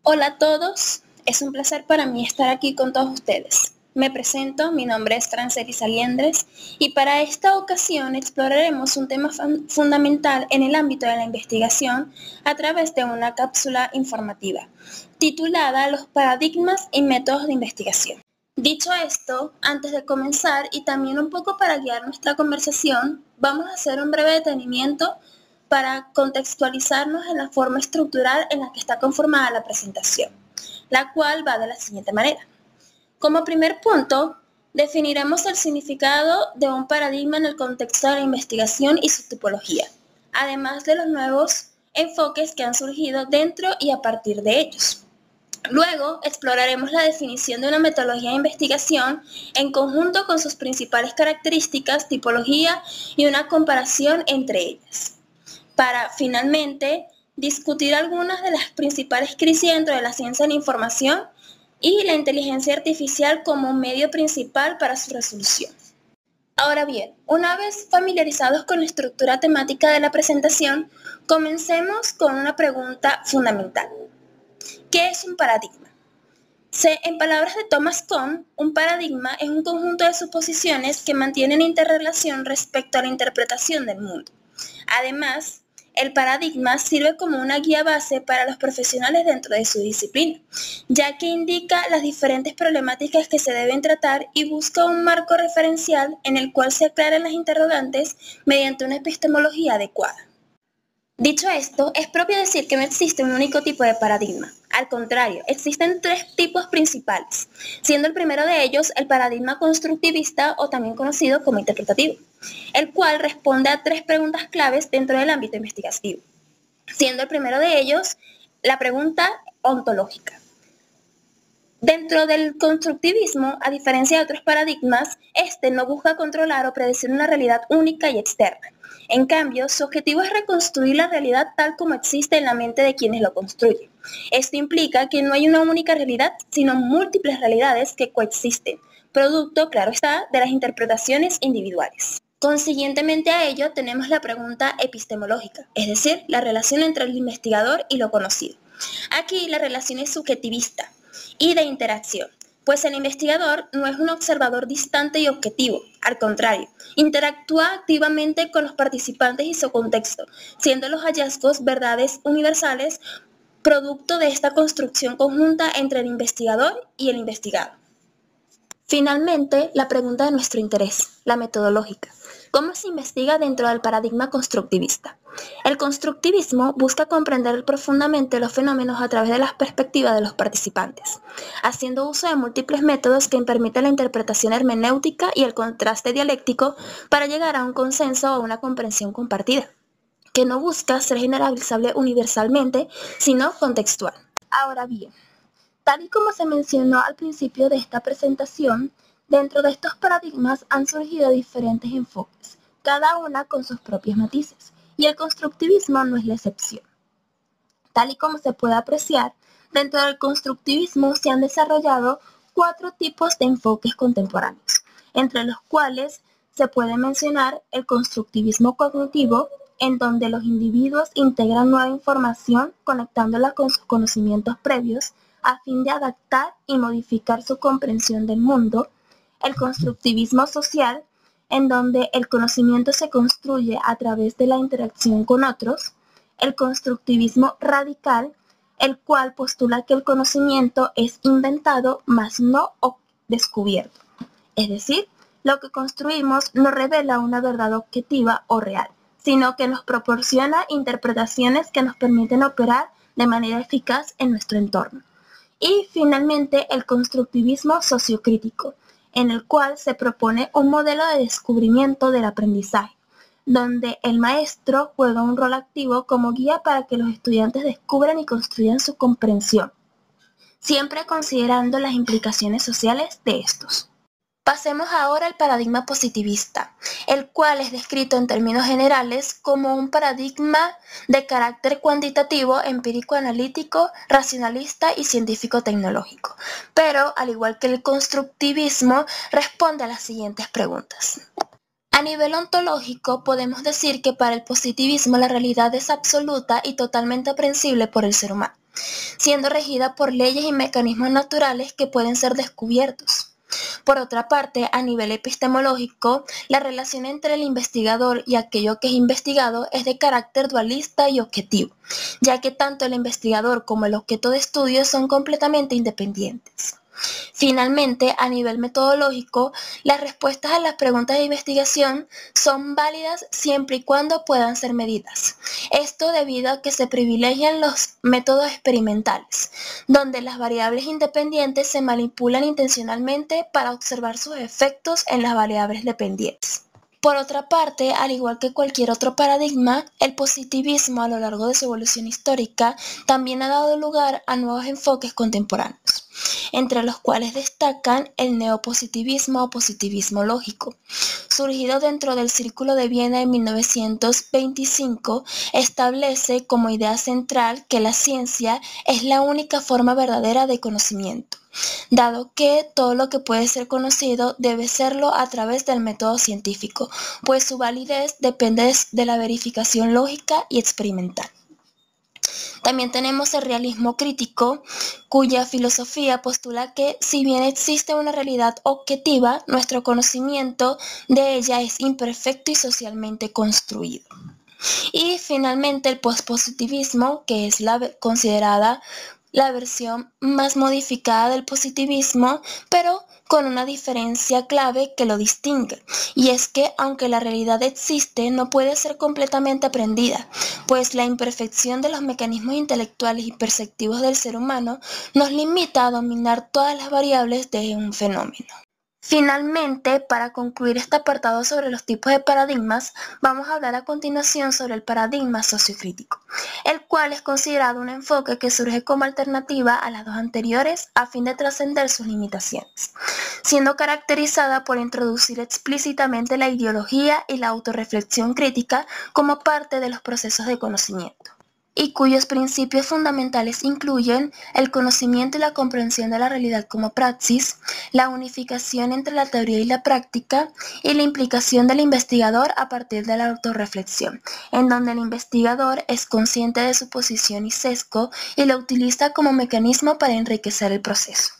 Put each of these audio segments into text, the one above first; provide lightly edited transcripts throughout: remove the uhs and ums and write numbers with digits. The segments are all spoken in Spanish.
Hola a todos, es un placer para mí estar aquí con todos ustedes. Me presento, mi nombre es Francelis Aliendres y para esta ocasión exploraremos un tema fundamental en el ámbito de la investigación a través de una cápsula informativa titulada Los paradigmas y métodos de investigación. Dicho esto, antes de comenzar y también un poco para guiar nuestra conversación, vamos a hacer un breve detenimiento para contextualizarnos en la forma estructural en la que está conformada la presentación, la cual va de la siguiente manera. Como primer punto, definiremos el significado de un paradigma en el contexto de la investigación y su tipología, además de los nuevos enfoques que han surgido dentro y a partir de ellos. Luego, exploraremos la definición de una metodología de investigación en conjunto con sus principales características, tipología y una comparación entre ellas, para finalmente discutir algunas de las principales crisis dentro de la ciencia de la información y la inteligencia artificial como un medio principal para su resolución. Ahora bien, una vez familiarizados con la estructura temática de la presentación, comencemos con una pregunta fundamental. ¿Qué es un paradigma? En palabras de Thomas Kuhn, un paradigma es un conjunto de suposiciones que mantienen interrelación respecto a la interpretación del mundo. Además, el paradigma sirve como una guía base para los profesionales dentro de su disciplina, ya que indica las diferentes problemáticas que se deben tratar y busca un marco referencial en el cual se aclaren las interrogantes mediante una epistemología adecuada. Dicho esto, es propio decir que no existe un único tipo de paradigma. Al contrario, existen tres tipos principales, siendo el primero de ellos el paradigma constructivista o también conocido como interpretativo, el cual responde a tres preguntas claves dentro del ámbito investigativo, siendo el primero de ellos la pregunta ontológica. Dentro del constructivismo, a diferencia de otros paradigmas, este no busca controlar o predecir una realidad única y externa. En cambio, su objetivo es reconstruir la realidad tal como existe en la mente de quienes lo construyen. Esto implica que no hay una única realidad, sino múltiples realidades que coexisten, producto, claro está, de las interpretaciones individuales. Consiguientemente a ello tenemos la pregunta epistemológica, es decir, la relación entre el investigador y lo conocido. Aquí la relación es subjetivista y de interacción, pues el investigador no es un observador distante y objetivo, al contrario, interactúa activamente con los participantes y su contexto, siendo los hallazgos verdades universales producto de esta construcción conjunta entre el investigador y el investigado. Finalmente, la pregunta de nuestro interés, la metodológica. ¿Cómo se investiga dentro del paradigma constructivista? El constructivismo busca comprender profundamente los fenómenos a través de las perspectivas de los participantes, haciendo uso de múltiples métodos que permiten la interpretación hermenéutica y el contraste dialéctico para llegar a un consenso o a una comprensión compartida, que no busca ser generalizable universalmente, sino contextual. Ahora bien, tal y como se mencionó al principio de esta presentación, dentro de estos paradigmas han surgido diferentes enfoques, cada una con sus propios matices, y el constructivismo no es la excepción. Tal y como se puede apreciar, dentro del constructivismo se han desarrollado 4 tipos de enfoques contemporáneos, entre los cuales se puede mencionar el constructivismo cognitivo, en donde los individuos integran nueva información conectándola con sus conocimientos previos a fin de adaptar y modificar su comprensión del mundo, el constructivismo social, en donde el conocimiento se construye a través de la interacción con otros, el constructivismo radical, el cual postula que el conocimiento es inventado, mas no descubierto. Es decir, lo que construimos no revela una verdad objetiva o real, sino que nos proporciona interpretaciones que nos permiten operar de manera eficaz en nuestro entorno. Y finalmente el constructivismo sociocrítico, en el cual se propone un modelo de descubrimiento del aprendizaje, donde el maestro juega un rol activo como guía para que los estudiantes descubran y construyan su comprensión, siempre considerando las implicaciones sociales de estos. Pasemos ahora al paradigma positivista, el cual es descrito en términos generales como un paradigma de carácter cuantitativo, empírico-analítico, racionalista y científico-tecnológico. Pero, al igual que el constructivismo, responde a las siguientes preguntas. A nivel ontológico, podemos decir que para el positivismo la realidad es absoluta y totalmente aprehensible por el ser humano. siendo regida por leyes y mecanismos naturales que pueden ser descubiertos. Por otra parte, a nivel epistemológico, la relación entre el investigador y aquello que es investigado es de carácter dualista y objetivo, ya que tanto el investigador como el objeto de estudio son completamente independientes. Finalmente, a nivel metodológico, las respuestas a las preguntas de investigación son válidas siempre y cuando puedan ser medidas. Esto debido a que se privilegian los métodos experimentales, donde las variables independientes se manipulan intencionalmente para observar sus efectos en las variables dependientes. Por otra parte, al igual que cualquier otro paradigma, el positivismo a lo largo de su evolución histórica también ha dado lugar a nuevos enfoques contemporáneos, entre los cuales destacan el neopositivismo o positivismo lógico. Surgido dentro del Círculo de Viena en 1925, establece como idea central que la ciencia es la única forma verdadera de conocimiento, dado que todo lo que puede ser conocido debe serlo a través del método científico, pues su validez depende de la verificación lógica y experimental. También tenemos el realismo crítico, cuya filosofía postula que, si bien existe una realidad objetiva, nuestro conocimiento de ella es imperfecto y socialmente construido. Y finalmente el pospositivismo, que es considerada la versión más modificada del positivismo, pero con una diferencia clave que lo distingue, y es que aunque la realidad existe, no puede ser completamente aprendida, pues la imperfección de los mecanismos intelectuales y perceptivos del ser humano nos limita a dominar todas las variables de un fenómeno. Finalmente, para concluir este apartado sobre los tipos de paradigmas, vamos a hablar a continuación sobre el paradigma sociocrítico, el cual es considerado un enfoque que surge como alternativa a las dos anteriores a fin de trascender sus limitaciones, siendo caracterizada por introducir explícitamente la ideología y la autorreflexión crítica como parte de los procesos de conocimiento, y cuyos principios fundamentales incluyen el conocimiento y la comprensión de la realidad como praxis, la unificación entre la teoría y la práctica, y la implicación del investigador a partir de la autorreflexión, en donde el investigador es consciente de su posición y sesgo y lo utiliza como mecanismo para enriquecer el proceso.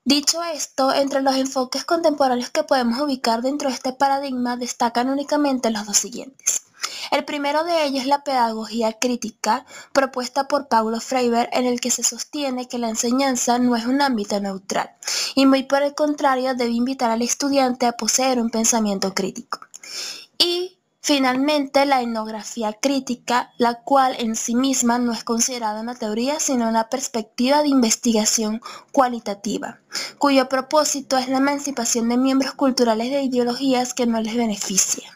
Dicho esto, entre los enfoques contemporáneos que podemos ubicar dentro de este paradigma destacan únicamente los dos siguientes. El primero de ellos es la pedagogía crítica, propuesta por Paulo Freire, en el que se sostiene que la enseñanza no es un ámbito neutral, y muy por el contrario debe invitar al estudiante a poseer un pensamiento crítico. Y finalmente la etnografía crítica, la cual en sí misma no es considerada una teoría, sino una perspectiva de investigación cualitativa, cuyo propósito es la emancipación de miembros culturales de ideologías que no les benefician.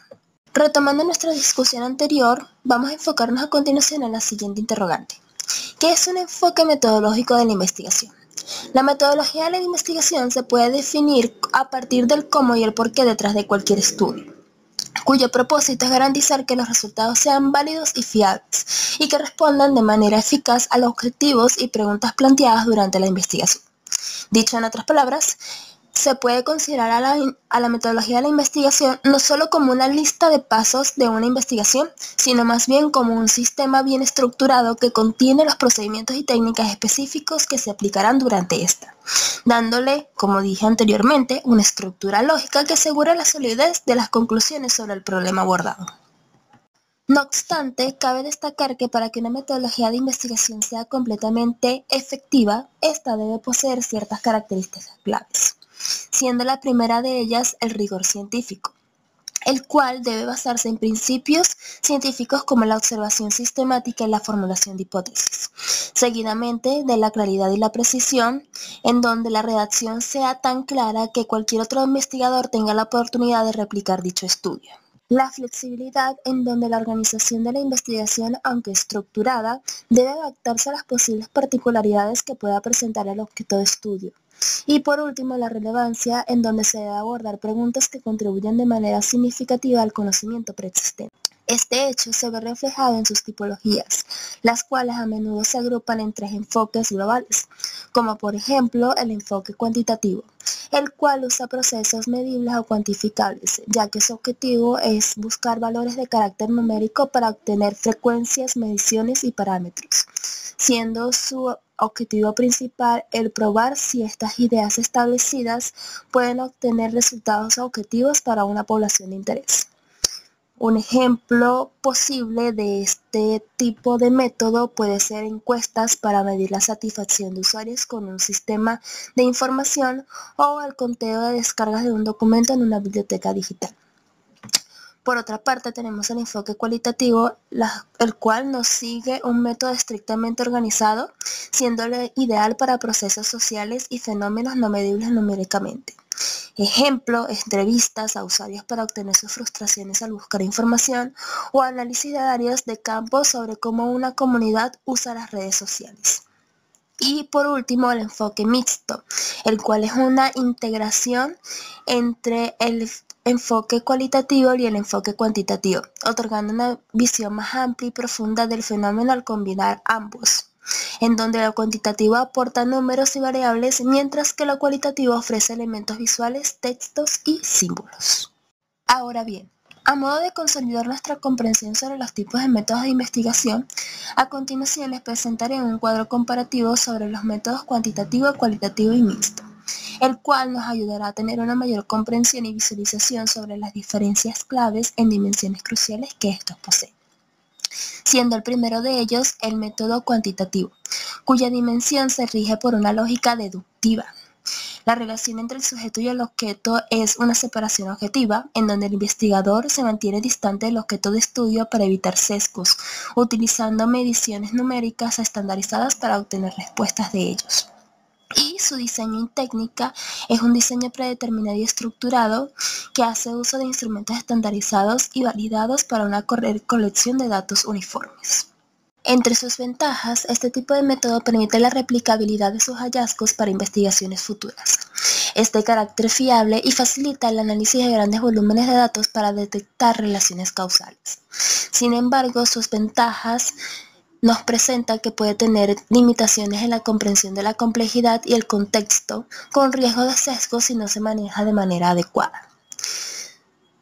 Retomando nuestra discusión anterior, vamos a enfocarnos a continuación en la siguiente interrogante. ¿Qué es un enfoque metodológico de la investigación? La metodología de la investigación se puede definir a partir del cómo y el porqué detrás de cualquier estudio, cuyo propósito es garantizar que los resultados sean válidos y fiables, y que respondan de manera eficaz a los objetivos y preguntas planteadas durante la investigación. Dicho en otras palabras, se puede considerar a la metodología de la investigación no solo como una lista de pasos de una investigación, sino más bien como un sistema bien estructurado que contiene los procedimientos y técnicas específicos que se aplicarán durante esta, dándole, como dije anteriormente, una estructura lógica que asegura la solidez de las conclusiones sobre el problema abordado. No obstante, cabe destacar que para que una metodología de investigación sea completamente efectiva, esta debe poseer ciertas características claves, siendo la primera de ellas el rigor científico, el cual debe basarse en principios científicos como la observación sistemática y la formulación de hipótesis, seguidamente de la claridad y la precisión, en donde la redacción sea tan clara que cualquier otro investigador tenga la oportunidad de replicar dicho estudio. La flexibilidad, en donde la organización de la investigación, aunque estructurada, debe adaptarse a las posibles particularidades que pueda presentar el objeto de estudio. Y por último, la relevancia, en donde se debe abordar preguntas que contribuyan de manera significativa al conocimiento preexistente. Este hecho se ve reflejado en sus tipologías, las cuales a menudo se agrupan en tres enfoques globales, como por ejemplo el enfoque cuantitativo, el cual usa procesos medibles o cuantificables, ya que su objetivo es buscar valores de carácter numérico para obtener frecuencias, mediciones y parámetros, siendo su objetivo principal el probar si estas ideas establecidas pueden obtener resultados objetivos para una población de interés. Un ejemplo posible de este tipo de método puede ser encuestas para medir la satisfacción de usuarios con un sistema de información o el conteo de descargas de un documento en una biblioteca digital. Por otra parte, tenemos el enfoque cualitativo, el cual nos sigue un método estrictamente organizado, siendo ideal para procesos sociales y fenómenos no medibles numéricamente. Ejemplo, entrevistas a usuarios para obtener sus frustraciones al buscar información o análisis de áreas de campo sobre cómo una comunidad usa las redes sociales. Y por último, el enfoque mixto, el cual es una integración entre el enfoque cualitativo y el enfoque cuantitativo, otorgando una visión más amplia y profunda del fenómeno al combinar ambos, en donde lo cuantitativo aporta números y variables, mientras que lo cualitativo ofrece elementos visuales, textos y símbolos. Ahora bien, a modo de consolidar nuestra comprensión sobre los tipos de métodos de investigación, a continuación les presentaré un cuadro comparativo sobre los métodos cuantitativo, cualitativo y mixto, el cual nos ayudará a tener una mayor comprensión y visualización sobre las diferencias claves en dimensiones cruciales que estos poseen, siendo el primero de ellos el método cuantitativo, cuya dimensión se rige por una lógica deductiva. La relación entre el sujeto y el objeto es una separación objetiva, en donde el investigador se mantiene distante del objeto de estudio para evitar sesgos, utilizando mediciones numéricas estandarizadas para obtener respuestas de ellos. Y su diseño y técnica es un diseño predeterminado y estructurado que hace uso de instrumentos estandarizados y validados para una colección de datos uniformes. Entre sus ventajas, este tipo de método permite la replicabilidad de sus hallazgos para investigaciones futuras. Es de carácter fiable y facilita el análisis de grandes volúmenes de datos para detectar relaciones causales. Sin embargo, sus ventajas nos presentan que puede tener limitaciones en la comprensión de la complejidad y el contexto, con riesgo de sesgo si no se maneja de manera adecuada.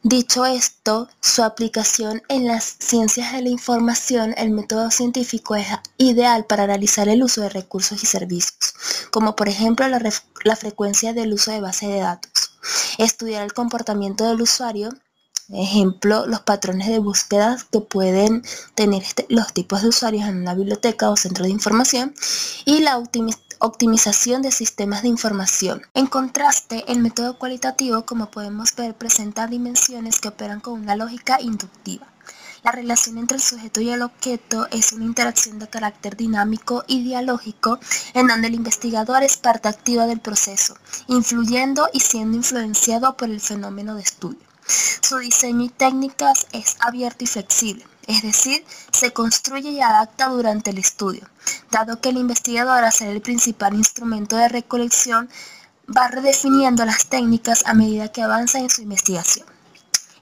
Dicho esto, su aplicación en las ciencias de la información, el método científico es ideal para analizar el uso de recursos y servicios, como por ejemplo la frecuencia del uso de base de datos, estudiar el comportamiento del usuario, ejemplo, los patrones de búsqueda que pueden tener los tipos de usuarios en una biblioteca o centro de información, y la optimización de sistemas de información. En contraste, el método cualitativo, como podemos ver, presenta dimensiones que operan con una lógica inductiva. La relación entre el sujeto y el objeto es una interacción de carácter dinámico y dialógico, en donde el investigador es parte activa del proceso, influyendo y siendo influenciado por el fenómeno de estudio. Su diseño y técnicas es abierto y flexible, es decir, se construye y adapta durante el estudio, dado que el investigador, al ser el principal instrumento de recolección, va redefiniendo las técnicas a medida que avanza en su investigación.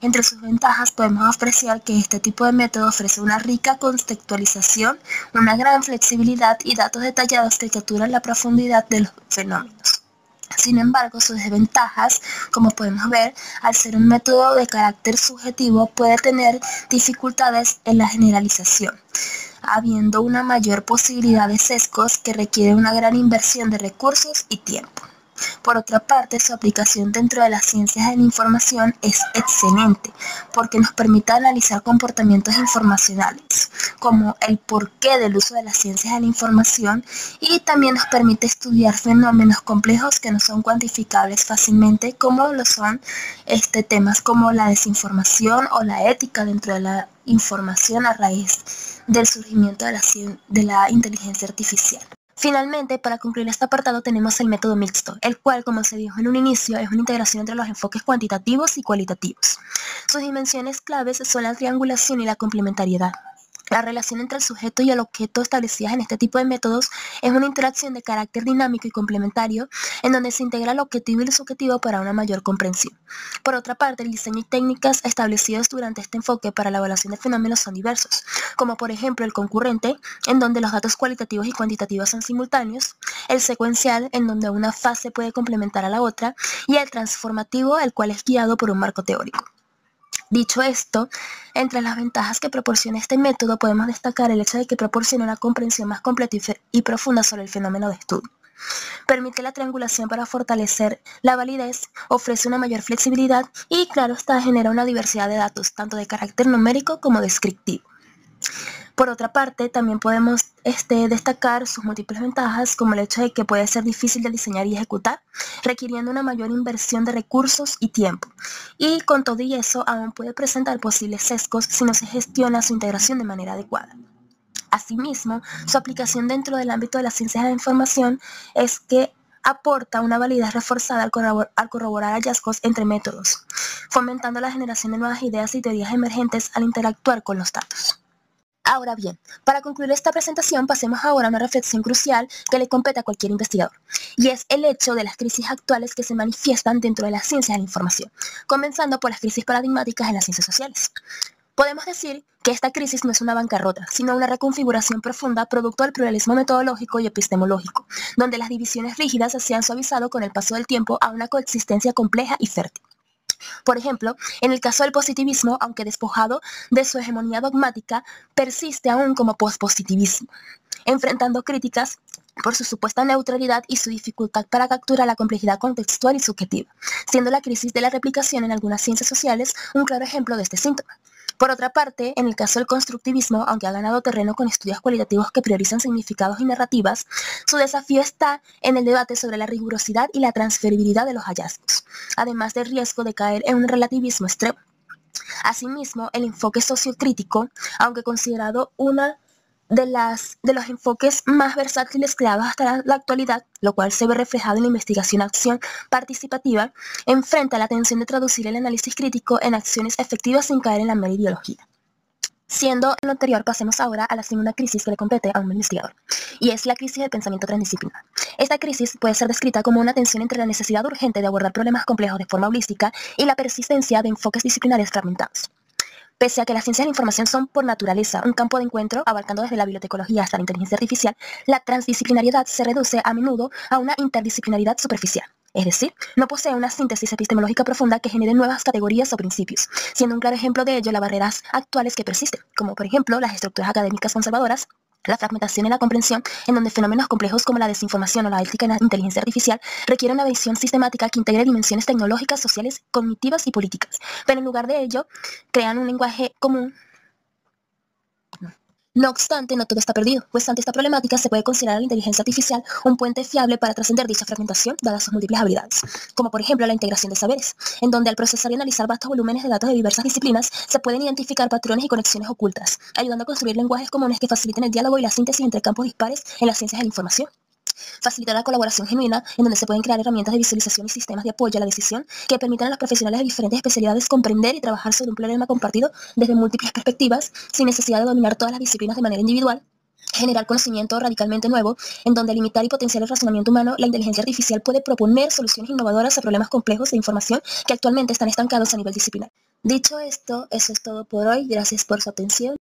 Entre sus ventajas podemos apreciar que este tipo de método ofrece una rica contextualización, una gran flexibilidad y datos detallados que capturan la profundidad de los fenómenos. Sin embargo, sus desventajas, como podemos ver, al ser un método de carácter subjetivo, puede tener dificultades en la generalización, habiendo una mayor posibilidad de sesgos que requiere una gran inversión de recursos y tiempo. Por otra parte, su aplicación dentro de las ciencias de la información es excelente, porque nos permite analizar comportamientos informacionales, como el porqué del uso de las ciencias de la información, y también nos permite estudiar fenómenos complejos que no son cuantificables fácilmente, como lo son temas como la desinformación o la ética dentro de la información a raíz del surgimiento de la inteligencia artificial. Finalmente, para concluir este apartado tenemos el método mixto, el cual, como se dijo en un inicio, es una integración entre los enfoques cuantitativos y cualitativos. Sus dimensiones claves son la triangulación y la complementariedad. La relación entre el sujeto y el objeto establecidas en este tipo de métodos es una interacción de carácter dinámico y complementario en donde se integra el objetivo y el subjetivo para una mayor comprensión. Por otra parte, el diseño y técnicas establecidos durante este enfoque para la evaluación de fenómenos son diversos, como por ejemplo el concurrente, en donde los datos cualitativos y cuantitativos son simultáneos, el secuencial, en donde una fase puede complementar a la otra, y el transformativo, el cual es guiado por un marco teórico. Dicho esto, entre las ventajas que proporciona este método podemos destacar el hecho de que proporciona una comprensión más completa y profunda sobre el fenómeno de estudio. Permite la triangulación para fortalecer la validez, ofrece una mayor flexibilidad y, claro está, genera una diversidad de datos, tanto de carácter numérico como descriptivo. Por otra parte, también podemos destacar sus múltiples ventajas, como el hecho de que puede ser difícil de diseñar y ejecutar, requiriendo una mayor inversión de recursos y tiempo. Y con todo y eso, aún puede presentar posibles sesgos si no se gestiona su integración de manera adecuada. Asimismo, su aplicación dentro del ámbito de las ciencias de la información es que aporta una validez reforzada al corroborar hallazgos entre métodos, fomentando la generación de nuevas ideas y teorías emergentes al interactuar con los datos. Ahora bien, para concluir esta presentación pasemos ahora a una reflexión crucial que le compete a cualquier investigador, y es el hecho de las crisis actuales que se manifiestan dentro de las ciencias de la información, comenzando por las crisis paradigmáticas en las ciencias sociales. Podemos decir que esta crisis no es una bancarrota, sino una reconfiguración profunda producto del pluralismo metodológico y epistemológico, donde las divisiones rígidas se han suavizado con el paso del tiempo a una coexistencia compleja y fértil. Por ejemplo, en el caso del positivismo, aunque despojado de su hegemonía dogmática, persiste aún como pospositivismo, enfrentando críticas por su supuesta neutralidad y su dificultad para capturar la complejidad contextual y subjetiva, siendo la crisis de la replicación en algunas ciencias sociales un claro ejemplo de este síntoma. Por otra parte, en el caso del constructivismo, aunque ha ganado terreno con estudios cualitativos que priorizan significados y narrativas, su desafío está en el debate sobre la rigurosidad y la transferibilidad de los hallazgos, además del riesgo de caer en un relativismo extremo. Asimismo, el enfoque sociocrítico, aunque considerado una de los enfoques más versátiles creados hasta la actualidad, lo cual se ve reflejado en la investigación-acción participativa, enfrenta la tensión de traducir el análisis crítico en acciones efectivas sin caer en la mera ideología. Siendo lo anterior, pasemos ahora a la segunda crisis que le compete a un investigador, y es la crisis del pensamiento transdisciplinar. Esta crisis puede ser descrita como una tensión entre la necesidad urgente de abordar problemas complejos de forma holística y la persistencia de enfoques disciplinares fragmentados. Pese a que las ciencias de la información son por naturaleza un campo de encuentro abarcando desde la bibliotecología hasta la inteligencia artificial, la transdisciplinariedad se reduce a menudo a una interdisciplinaridad superficial. Es decir, no posee una síntesis epistemológica profunda que genere nuevas categorías o principios, siendo un claro ejemplo de ello las barreras actuales que persisten, como por ejemplo las estructuras académicas conservadoras, la fragmentación en la comprensión, en donde fenómenos complejos como la desinformación o la ética en la inteligencia artificial requieren una visión sistemática que integre dimensiones tecnológicas, sociales, cognitivas y políticas, pero en lugar de ello crean un lenguaje común. No obstante, no todo está perdido, pues ante esta problemática se puede considerar a la inteligencia artificial un puente fiable para trascender dicha fragmentación, dadas sus múltiples habilidades, como por ejemplo la integración de saberes, en donde al procesar y analizar vastos volúmenes de datos de diversas disciplinas, se pueden identificar patrones y conexiones ocultas, ayudando a construir lenguajes comunes que faciliten el diálogo y la síntesis entre campos dispares en las ciencias de la información. Facilitar la colaboración genuina, en donde se pueden crear herramientas de visualización y sistemas de apoyo a la decisión que permitan a los profesionales de diferentes especialidades comprender y trabajar sobre un problema compartido desde múltiples perspectivas, sin necesidad de dominar todas las disciplinas de manera individual. Generar conocimiento radicalmente nuevo, en donde al limitar y potenciar el razonamiento humano, la inteligencia artificial puede proponer soluciones innovadoras a problemas complejos de información que actualmente están estancados a nivel disciplinar. Dicho esto, eso es todo por hoy. Gracias por su atención.